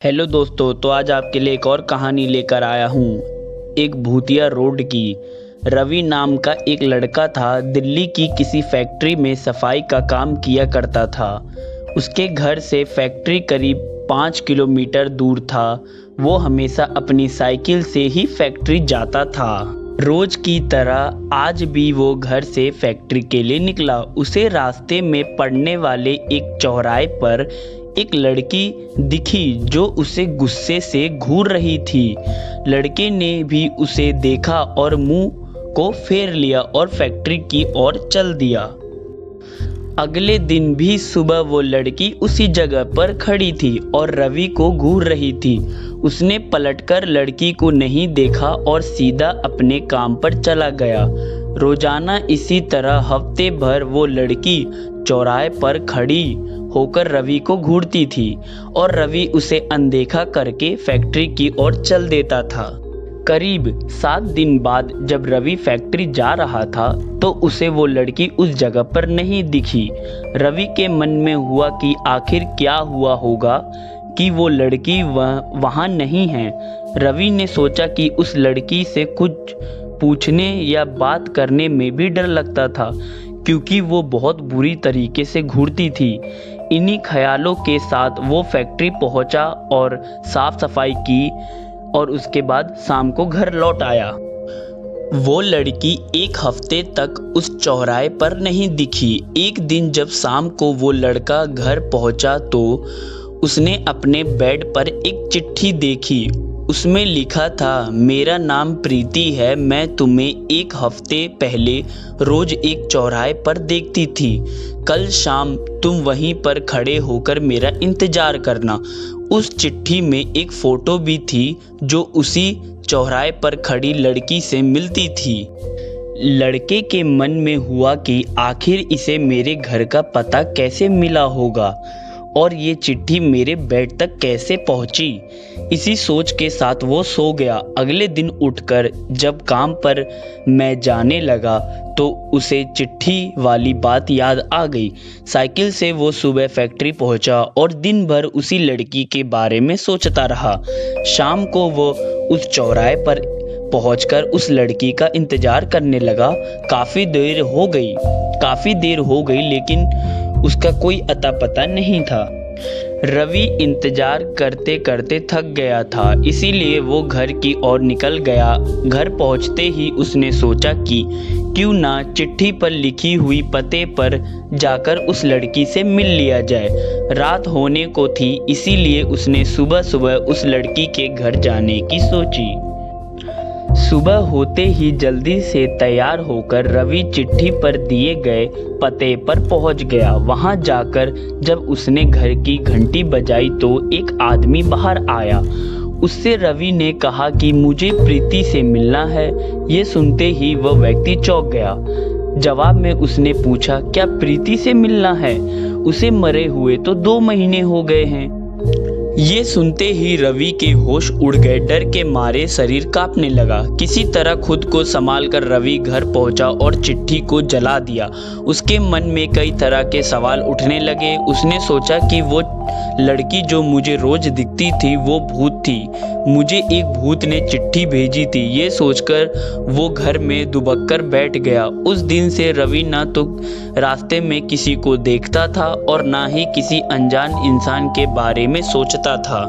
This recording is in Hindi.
हेलो दोस्तों, तो आज आपके लिए एक और कहानी लेकर आया हूँ। एक भूतिया रोड की। रवि नाम का एक लड़का था। दिल्ली की किसी फैक्ट्री में सफाई का काम किया करता था। उसके घर से फैक्ट्री करीब 5 किलोमीटर दूर था। वो हमेशा अपनी साइकिल से ही फैक्ट्री जाता था। रोज की तरह आज भी वो घर से फैक्ट्री के लिए निकला। उसे रास्ते में पड़ने वाले एक चौराहे पर एक लड़की दिखी जो उसे गुस्से से घूर रही थी। लड़के ने भी उसे देखा और मुंह को फेर लिया और फैक्ट्री की ओर चल दिया। अगले दिन भी सुबह वो लड़की उसी जगह पर खड़ी थी और रवि को घूर रही थी। उसने पलटकर लड़की को नहीं देखा और सीधा अपने काम पर चला गया। रोजाना इसी तरह हफ्ते भर वो लड़की चौराहे पर खड़ी होकर रवि को घूरती थी और रवि उसे अनदेखा करके फैक्ट्री की ओर चल देता था। करीब 7 दिन बाद जब रवि फैक्ट्री जा रहा था तो उसे वो लड़की उस जगह पर नहीं दिखी। रवि के मन में हुआ कि आखिर क्या हुआ होगा कि वो लड़की वहाँ नहीं है। रवि ने सोचा कि उस लड़की से कुछ पूछने या बात करने में भी डर लगता था क्योंकि वो बहुत बुरी तरीके से घूरती थी। इन्हीं ख्यालों के साथ वो फैक्ट्री पहुंचा और साफ सफाई की और उसके बाद शाम को घर लौट आया। वो लड़की एक हफ्ते तक उस चौराहे पर नहीं दिखी। एक दिन जब शाम को वो लड़का घर पहुंचा तो उसने अपने बेड पर एक चिट्ठी देखी। उसमें लिखा था, मेरा नाम प्रीति है। मैं तुम्हें एक हफ्ते पहले रोज एक चौराहे पर देखती थी। कल शाम तुम वहीं पर खड़े होकर मेरा इंतजार करना। उस चिट्ठी में एक फोटो भी थी जो उसी चौराहे पर खड़ी लड़की से मिलती थी। लड़के के मन में हुआ कि आखिर इसे मेरे घर का पता कैसे मिला होगा और ये चिट्ठी मेरे बेड तक कैसे पहुंची। इसी सोच के साथ वो सो गया। अगले दिन उठकर जब काम पर मैं जाने लगा तो उसे चिट्ठी वाली बात याद आ गई। साइकिल से वो सुबह फैक्ट्री पहुंचा और दिन भर उसी लड़की के बारे में सोचता रहा। शाम को वो उस चौराहे पर पहुंचकर उस लड़की का इंतजार करने लगा। काफ़ी देर हो गई लेकिन उसका कोई अता पता नहीं था। रवि इंतजार करते करते थक गया था, इसीलिए वो घर की ओर निकल गया। घर पहुंचते ही उसने सोचा कि क्यों ना चिट्ठी पर लिखी हुई पते पर जाकर उस लड़की से मिल लिया जाए। रात होने को थी, इसीलिए उसने सुबह सुबह उस लड़की के घर जाने की सोची। सुबह होते ही जल्दी से तैयार होकर रवि चिट्ठी पर दिए गए पते पर पहुंच गया। वहां जाकर जब उसने घर की घंटी बजाई तो एक आदमी बाहर आया। उससे रवि ने कहा कि मुझे प्रीति से मिलना है। ये सुनते ही वह व्यक्ति चौंक गया। जवाब में उसने पूछा, क्या प्रीति से मिलना है? उसे मरे हुए तो 2 महीने हो गए हैं। ये सुनते ही रवि के होश उड़ गए। डर के मारे शरीर कांपने लगा। किसी तरह खुद को संभालकर रवि घर पहुंचा और चिट्ठी को जला दिया। उसके मन में कई तरह के सवाल उठने लगे। उसने सोचा कि वो लड़की जो मुझे रोज दिखती थी वो भूत थी। मुझे एक भूत ने चिट्ठी भेजी थी। ये सोचकर वो घर में दुबककर बैठ गया। उस दिन से रवि ना तो रास्ते में किसी को देखता था और ना ही किसी अनजान इंसान के बारे में सोचता था।